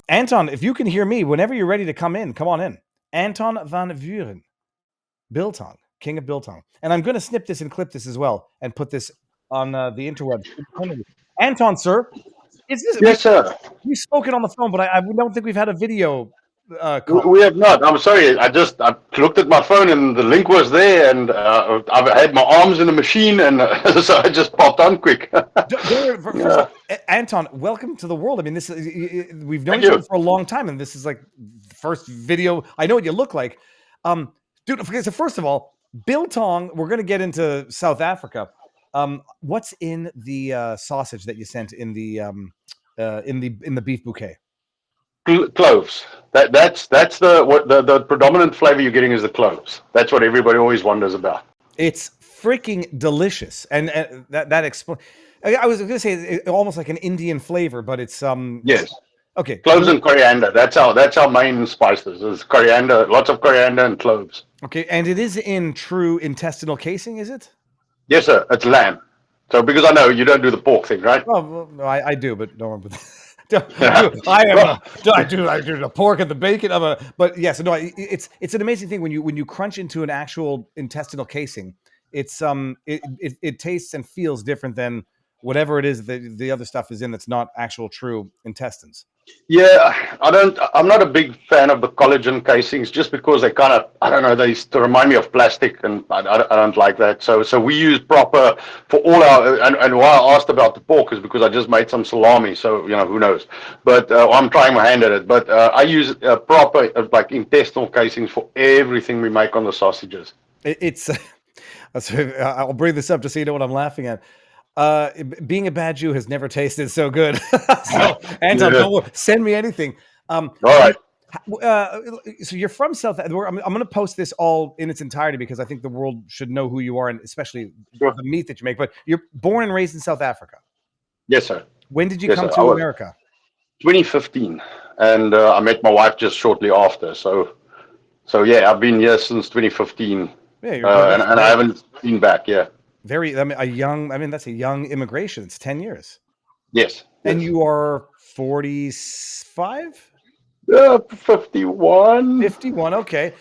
Anton, if you can hear me, whenever you're ready to come on in. Anton van Vuren, biltong, king of biltong. And I'm going to snip this and clip this as well and put this on the interwebs. Anton, sir, is this, Yes, sir. we've spoken on the phone, but I don't think we've had a video call. We have not. I'm sorry. I looked at my phone and the link was there, and I've had my arms in the machine, and so I just popped on quick. First of all, Anton, welcome to the world. I mean, this is, we've known Thank each other you. for a long time, and this is like the first video. I know what you look like, dude. Okay, so first of all, biltong. We're going to get into South Africa. What's in the sausage that you sent in the beef bouquet? Cloves. That's the predominant flavor you're getting is the cloves. That's what everybody always wonders about. It's freaking delicious, and that explains. I was going to say it's almost like an Indian flavor, but it's Yes. okay. Cloves and coriander. That's our main spices. Is coriander, lots of coriander and cloves. Okay, and it is in true intestinal casing, is it? Yes, sir. It's lamb. So because I know you don't do the pork thing, right? Well, I do, but don't. I do the pork and the bacon. But yes, no. It's an amazing thing when you crunch into an actual intestinal casing. It's it tastes and feels different than whatever it is that the other stuff is in. That's not actual true intestines. Yeah, I'm not a big fan of the collagen casings just because they kind of, I don't know, they remind me of plastic, and I don't like that. So we use proper for all our, and why I asked about the pork is because I just made some salami, so who knows. But I'm trying my hand at it. But I use proper like intestinal casings for everything we make on the sausages. It's. I'll bring this up just so you know what I'm laughing at. Being a bad Jew has never tasted so good. So, Anton, don't send me anything. All right. So you're from South. I'm going to post this all in its entirety because I think the world should know who you are and especially the meat that you make. But you're born and raised in South Africa. Yes, sir. When did you come to America? 2015, and I met my wife just shortly after. So yeah, I've been here since 2015. Yeah, and I haven't been back. Yeah. That's a young immigration. It's 10 years. Yes. And you are 45? 51. 51, okay.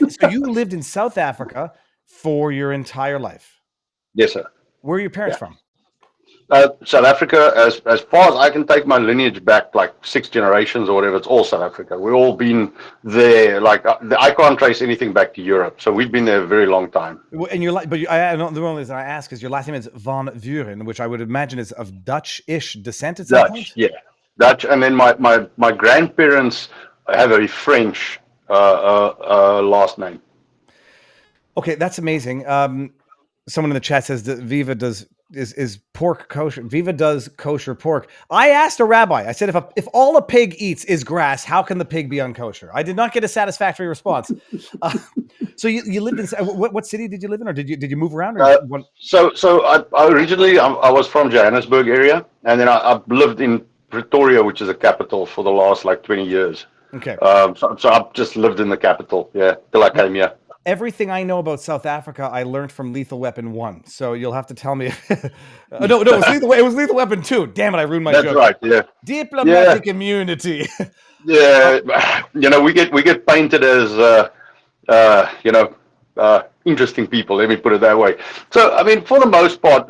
So you lived in South Africa for your entire life? Yes, sir. Where are your parents from? South Africa, as far as I can take my lineage back, like 6 generations or whatever, it's all South Africa. We've all been there. Like I can't trace anything back to Europe, so we've been there a very long time. And the only reason I ask is your last name is Van Vuren, which I would imagine is of Dutch-ish descent at some point? Yeah, Dutch. And then my grandparents have a French last name. Okay, that's amazing. Someone in the chat says that Viva is pork kosher. Viva does kosher pork. I asked a rabbi. I said, if all a pig eats is grass, how can the pig be unkosher? I did not get a satisfactory response. So you lived in what city did you live in, or did you move around? So I originally I was from Johannesburg area, and then I lived in Pretoria, which is the capital, for the last like 20 years. Okay. So I've just lived in the capital, till I came here. Everything I know about South Africa, I learned from Lethal Weapon 1. So you'll have to tell me. No, it was Lethal Weapon 2. Damn it, I ruined my joke. That's right, yeah. Diplomatic immunity. Yeah, we get painted as, interesting people, let me put it that way. So, I mean, for the most part,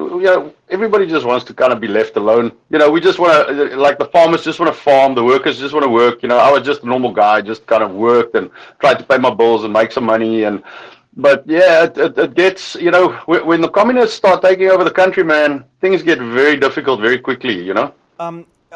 everybody just wants to kind of be left alone. We just want to, like the farmers just want to farm, the workers just want to work. I was just a normal guy, just kind of worked and tried to pay my bills and make some money. But yeah, it gets, when the communists start taking over the country, man, things get very difficult very quickly,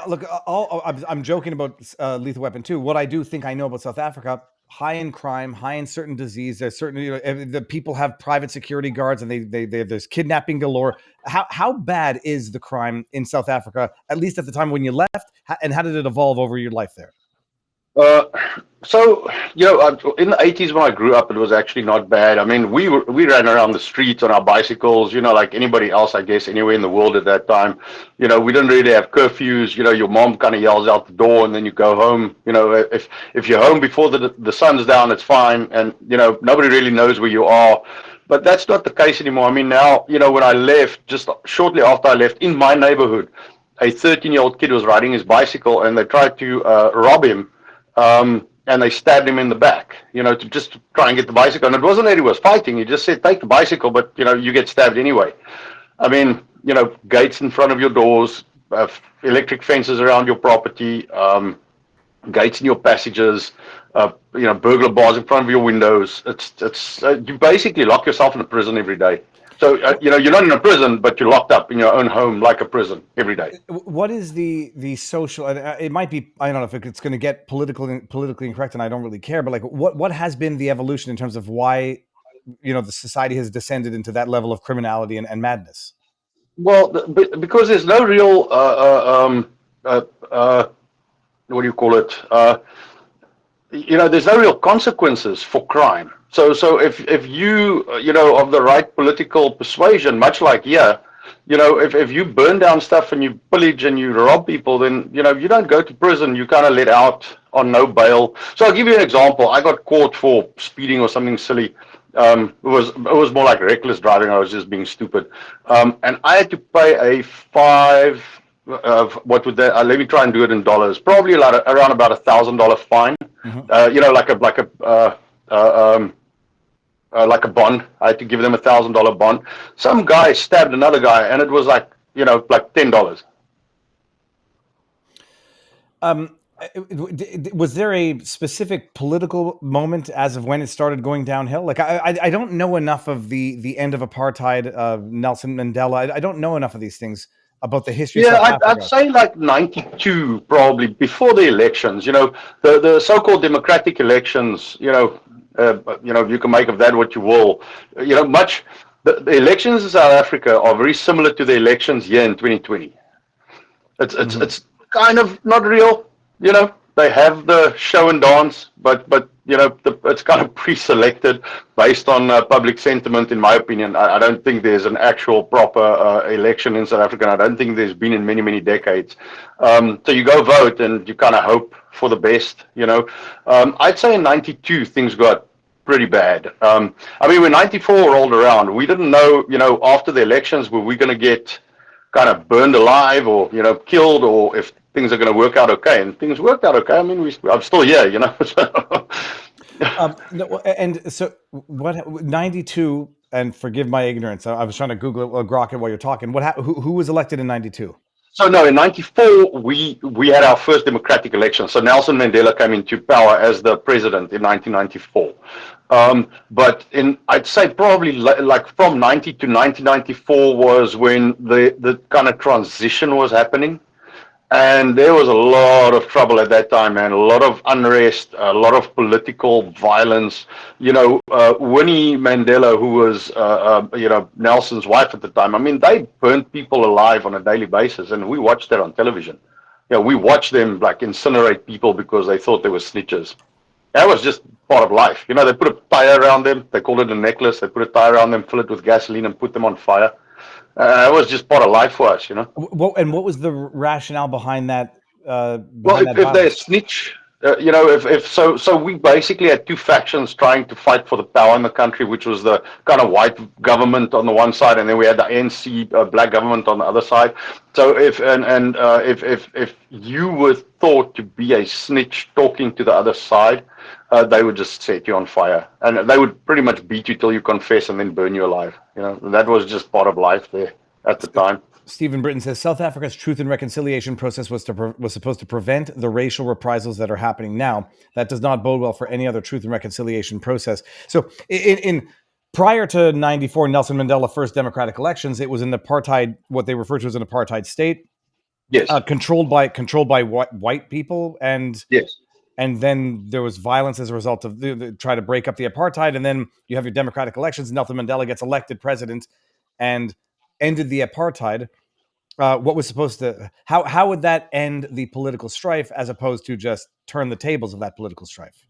Look, I'm joking about Lethal Weapon 2. What I do think I know about South Africa, high in crime, high in certain disease. There's certain, the people have private security guards, and there's kidnapping galore. How bad is the crime in South Africa, at least at the time when you left, and how did it evolve over your life there? So in the 80s when I grew up, it was actually not bad. I mean, we ran around the streets on our bicycles, like anybody else, I guess, anywhere in the world at that time. We didn't really have curfews. Your mom kind of yells out the door, and then you go home. If you're home before the sun's down, it's fine, and nobody really knows where you are. But that's not the case anymore. I mean, now when I left, just shortly after I left, in my neighborhood, a 13-year-old kid was riding his bicycle, and they tried to rob him, and they stabbed him in the back, to just try and get the bicycle. And it wasn't that he was fighting; he just said, "Take the bicycle," but you get stabbed anyway. I mean, gates in front of your doors, electric fences around your property, gates in your passages, burglar bars in front of your windows. It's you basically lock yourself in a prison every day. So you're not in a prison, but you're locked up in your own home like a prison every day. What is the social? And it might be, I don't know if it's going to get politically incorrect, and I don't really care. But like, what has been the evolution in terms of why the society has descended into that level of criminality and madness? Well, because there's no real what do you call it? There's no real consequences for crime. So if you of the right political persuasion, much like here, if you burn down stuff and you pillage and you rob people, then you don't go to prison. You kind of let out on no bail. So I'll give you an example. I got caught for speeding or something silly. It was more like reckless driving. I was just being stupid, and I had to pay a five. What would that? Let me try and do it in dollars. Probably around about $1,000 fine. Like a bond. I had to give them $1,000 bond. Some guy stabbed another guy, and it was like $10. Was there a specific political moment as of when it started going downhill? Like I don't know enough of the end of apartheid, Nelson Mandela. I don't know enough of these things about the history of South Africa. I'd say like 92, probably before the elections. The so-called democratic elections. You can make of that what you will. The elections in South Africa are very similar to the elections here in 2020. It's kind of not real. They have the show and dance, but it's kind of pre-selected based on public sentiment. In my opinion, I don't think there's an actual proper election in South Africa. And I don't think there's been in many decades. So you go vote and you kind of hope for the best. I'd say in '92 things got pretty bad. When '94 rolled around, we didn't know. After the elections, were we going to get kind of burned alive or killed, or if things are going to work out okay? And things worked out okay. I'm still here, And so what 92, and forgive my ignorance, I was trying to Google it, grok it while you're talking. Who was elected in 92? So no, in '94 we had our first democratic election. So Nelson Mandela came into power as the president in 1994. But I'd say probably like from '90 to 1994 was when the kind of transition was happening. And there was a lot of trouble at that time, man. A lot of unrest, a lot of political violence. Winnie Mandela, who was, Nelson's wife at the time. They burnt people alive on a daily basis, and we watched that on television. We watched them like incinerate people because they thought they were snitches. That was just part of life. They put a tire around them. They called it a necklace. They put a tire around them, fill it with gasoline, and put them on fire. It was just part of life for us, And what was the rationale behind that? If they're a snitch, so we basically had two factions trying to fight for the power in the country, which was the kind of white government on the one side, and then we had the ANC black government on the other side. So if you were thought to be a snitch talking to the other side, they would just set you on fire, and they would pretty much beat you till you confess and then burn you alive. That was just part of life there at the time. Stephen Britton says South Africa's truth and reconciliation process was supposed to prevent the racial reprisals that are happening now. That does not bode well for any other truth and reconciliation process. So in prior to '94, Nelson Mandela first democratic elections, it was in apartheid, what they refer to as an apartheid state. Yes. Controlled by white people, and yes. And then there was violence as a result of the try to break up the apartheid. And then you have your democratic elections. Nelson Mandela gets elected president and ended the apartheid. What was supposed to, how would that end the political strife as opposed to just turn the tables of that political strife?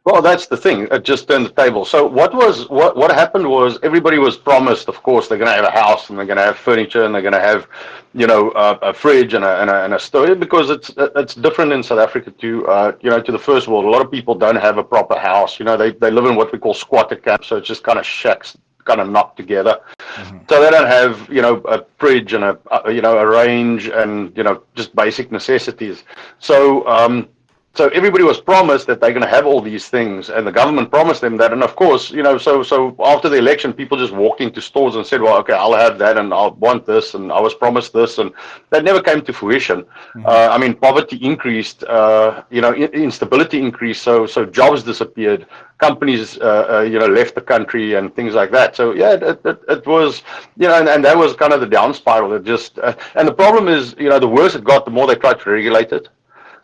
Well, that's the thing. It just turned the table. So what happened was everybody was promised, of course, they're going to have a house and they're going to have furniture and they're going to have, a fridge and a stove, because it's different in South Africa to the first world. A lot of people don't have a proper house. They live in what we call squatter camps. So it's just kind of shacks kind of knocked together. Mm-hmm. So they don't have, a fridge and a range and, just basic necessities. So everybody was promised that they're going to have all these things, and the government promised them that. And of course, so after the election, people just walked into stores and said, "Well, okay, I'll have that, and I'll want this, and I was promised this," and that never came to fruition. Mm-hmm. I mean, poverty increased, instability increased, so jobs disappeared, companies, left the country, and things like that. So yeah, it was, and that was kind of the down spiral. It just, and the problem is, the worse it got, the more they tried to regulate it.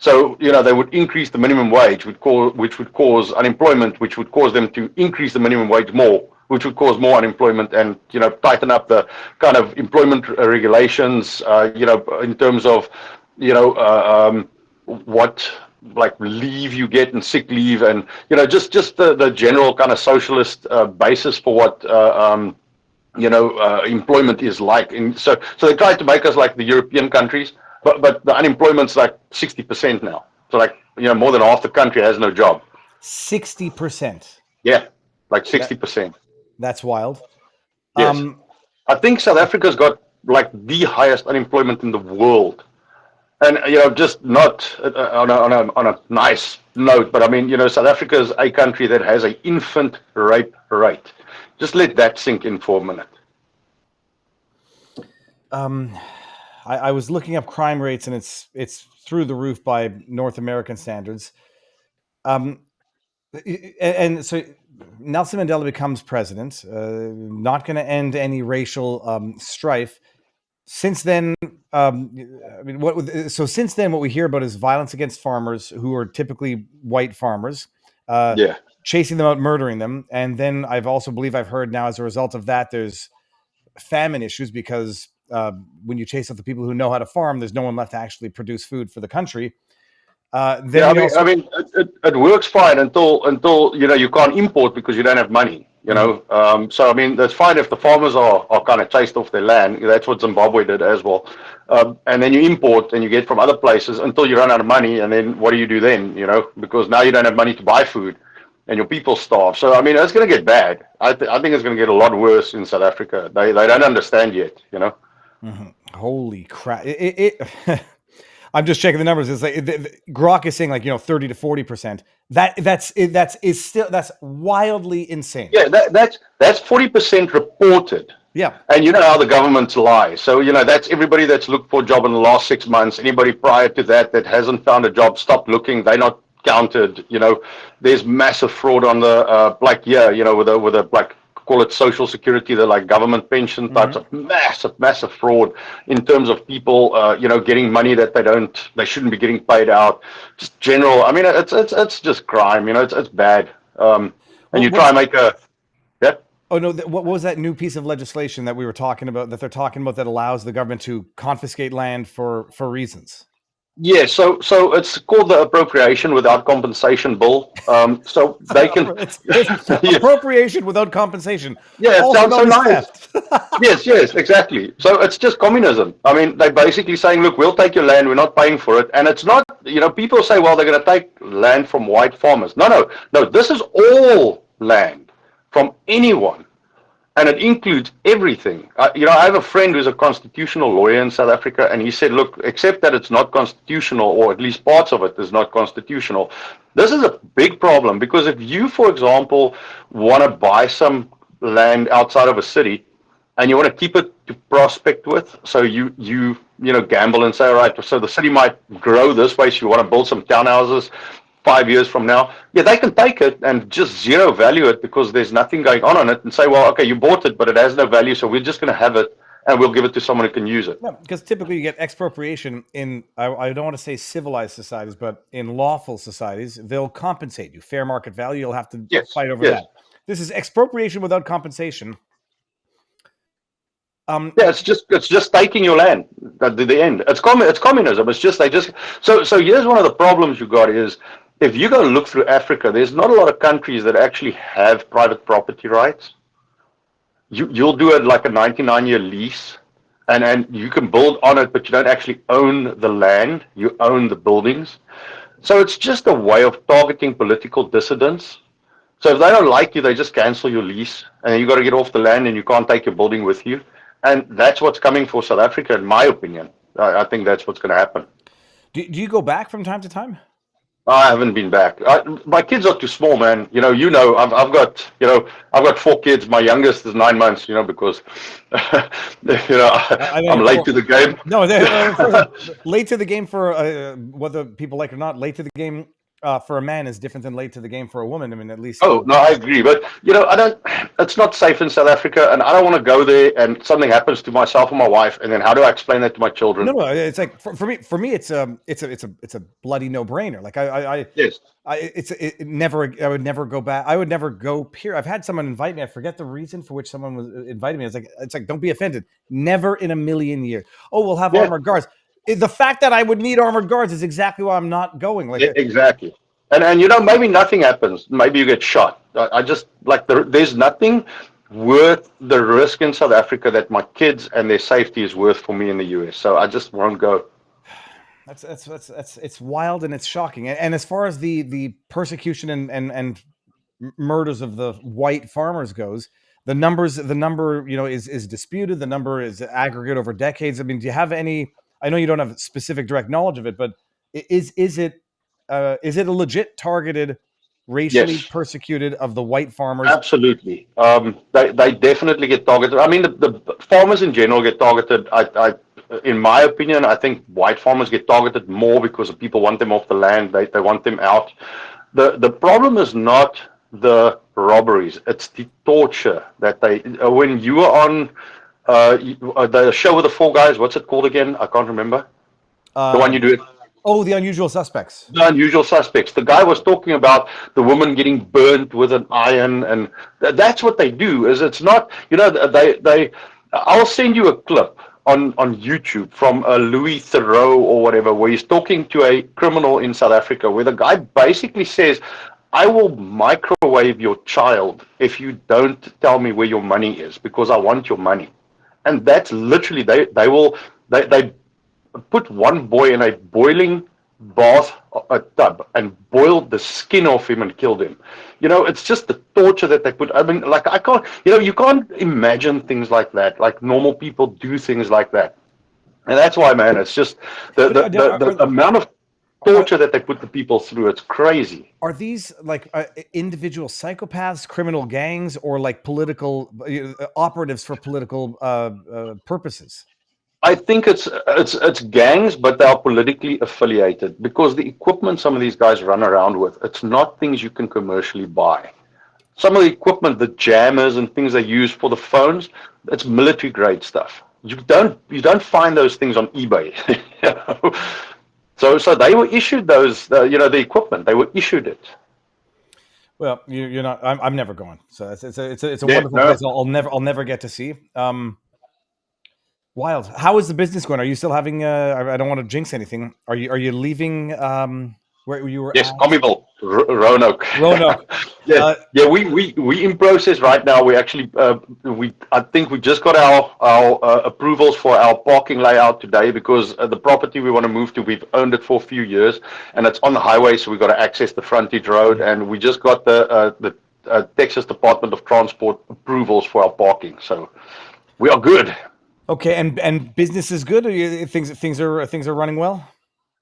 So, they would increase the minimum wage, which would cause unemployment, which would cause them to increase the minimum wage more, which would cause more unemployment, and, tighten up the kind of employment regulations, in terms of, what like leave you get and sick leave, and, just the general kind of socialist basis for what, employment is like. And so they tried to make us like the European countries. But the unemployment's like 60% now. So like, more than half the country has no job. 60%. Yeah, like 60%. That's wild. Yes. I think South Africa's got like the highest unemployment in the world. And, just not on a nice note, but I mean, South Africa is a country that has an infant rape rate. Just let that sink in for a minute. I was looking up crime rates, and it's through the roof by North American standards. And so Nelson Mandela becomes president, not going to end any racial strife. Since then, since then, what we hear about is violence against farmers who are typically white farmers. Chasing them out, murdering them, and then I've heard now as a result of that, there's famine issues because when you chase out the people who know how to farm, there's no one left to actually produce food for the country. It works fine until you can't import because you don't have money. So I mean, that's fine if the farmers are kind of chased off their land. That's what Zimbabwe did as well. And then you import and you get from other places until you run out of money, and then what do you do then? Because now you don't have money to buy food, and your people starve. So I mean, it's going to get bad. I think it's going to get a lot worse in South Africa. They don't understand yet. Mm-hmm. Holy crap! I'm just checking the numbers. It's like Grok is saying 30 to 40%. That's wildly insane. Yeah, that's 40% reported. Yeah, and you know how the governments lie. So that's everybody that's looked for a job in the last 6 months. Anybody prior to that hasn't found a job, stop looking. They're not counted. There's massive fraud on the with a call it social security, the like government pension types of massive fraud in terms of people getting money that they shouldn't be getting paid out. Just general, I mean, it's just crime. It's bad. And you try and make a Oh no! What was that new piece of legislation that we were talking about? That they're talking about that allows the government to confiscate land for reasons. Yeah, so it's called the Appropriation Without Compensation Bill. So they can appropriation without compensation. Yeah, it sounds so nice. Yes, exactly. So it's just communism. I mean, they're basically saying, look, we'll take your land, we're not paying for it, and it's not. People say, well, they're going to take land from white farmers. No. This is all land from anyone. And it includes everything. I have a friend who's a constitutional lawyer in South Africa, and he said, look, except that it's not constitutional, or at least parts of it is not constitutional, this is a big problem, because if you, for example, want to buy some land outside of a city, and you want to keep it to prospect with, so you gamble and say, all right, so the city might grow this way, so you want to build some townhouses 5 years from now, they can take it and just zero value it because there's nothing going on it, and say, well, okay, you bought it, but it has no value, so we're just going to have it and we'll give it to someone who can use it. Yeah, because typically you get expropriation in, I don't want to say civilized societies, but in lawful societies, they'll compensate you. Fair market value, you'll have to fight over that. This is expropriation without compensation. It's just taking your land at the end. It's communism. It's just so here's one of the problems you got is, if you go look through Africa, there's not a lot of countries that actually have private property rights. You'll do it like a 99-year lease, and you can build on it, but you don't actually own the land. You own the buildings. So it's just a way of targeting political dissidents. So if they don't like you, they just cancel your lease, and you got to get off the land, and you can't take your building with you. And that's what's coming for South Africa, in my opinion. I think that's what's going to happen. Do you go back from time to time? I haven't been back. My kids are too small, man. I've got 4 kids. My youngest is 9 months. Because I'm late to the game. No, late to the game for whether people like it or not. Late to the game for a man is different than late to the game for a woman. I mean, at least. Oh no, I agree. But I don't. It's not safe in South Africa, and I don't want to go there and something happens to myself or my wife, and then how do I explain that to my children? No, it's like for me, it's a bloody no brainer. Like Yes. I would never go back. I would never go. Period. I've had someone invite me. I forget the reason for which someone was inviting me. It's like don't be offended. Never in a million years. Oh, we'll have armored guards. The fact that I would need armored guards is exactly why I'm not going. Like exactly. And maybe nothing happens. Maybe you get shot. I just there's nothing worth the risk in South Africa that my kids and their safety is worth for me in the US. So I just won't go. That's it's wild and it's shocking. And as far as the persecution and murders of the white farmers goes, the number is disputed. The number is aggregate over decades. I mean, do you have any? I know you don't have specific direct knowledge of it, but is it a legit targeted, racially persecuted of the white farmers? Absolutely. They definitely get targeted. I mean, the farmers in general get targeted. In my opinion, I think white farmers get targeted more because people want them off the land. They want them out. The problem is not the robberies. It's the torture that when you are on the show with the 4 guys, what's it called again? I can't remember. The one you do it. Oh, The Unusual Suspects. The Unusual Suspects. The guy was talking about the woman getting burnt with an iron, and that's what they do. Is it's not, I'll send you a clip on YouTube from Louis Theroux or whatever, where he's talking to a criminal in South Africa, where the guy basically says, I will microwave your child if you don't tell me where your money is, because I want your money. And that's literally, they put one boy in a boiling bath tub and boiled the skin off him and killed him. It's just the torture that they put. I mean, like, I can't, you can't imagine things like that. Like, normal people do things like that. And that's why, man, it's just the amount of torture that they put the people through. It's crazy. Are these like individual psychopaths, criminal gangs, or like political operatives for political purposes? I think it's gangs, but they are politically affiliated, because the equipment some of these guys run around with, it's not things you can commercially buy. Some of the equipment, the jammers and things they use for the phones, it's military grade stuff. You don't find those things on eBay. So they were issued those, the equipment. They were issued it. Well, you're not. I'm never going. So it's a wonderful place. I'll never get to see. Wild. How is the business going? Are you still having? I don't want to jinx anything. Are you leaving? Where you were? Yes, Commyville, Roanoke. Yeah. We in process right now. We actually I think we just got our approvals for our parking layout today, because the property we want to move to, we've owned it for a few years, and it's on the highway, so we've got to access the frontage road, and we just got the Texas Department of Transport approvals for our parking, so we are good. Okay, and business is good. Things are running well.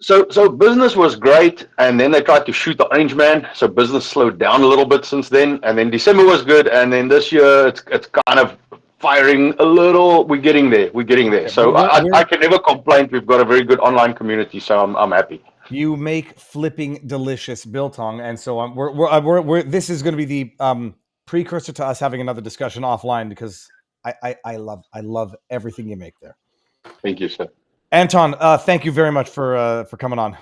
So business was great, and then they tried to shoot the Orange Man, so business slowed down a little bit since then. And then December was good, and then this year it's kind of firing a little. We're getting there. Okay, so I can never complain. We've got a very good online community, so I'm happy. You make flipping delicious biltong, and so this is going to be the precursor to us having another discussion offline, because I love everything you make there. Thank you, sir. Anton, thank you very much for coming on.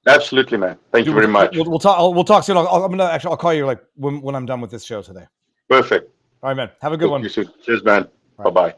Absolutely, man. Thank you very much. We'll talk. We'll talk soon. I'll call you like when I'm done with this show today. Perfect. All right, man. Have a good one. You soon. Cheers, man. Bye bye.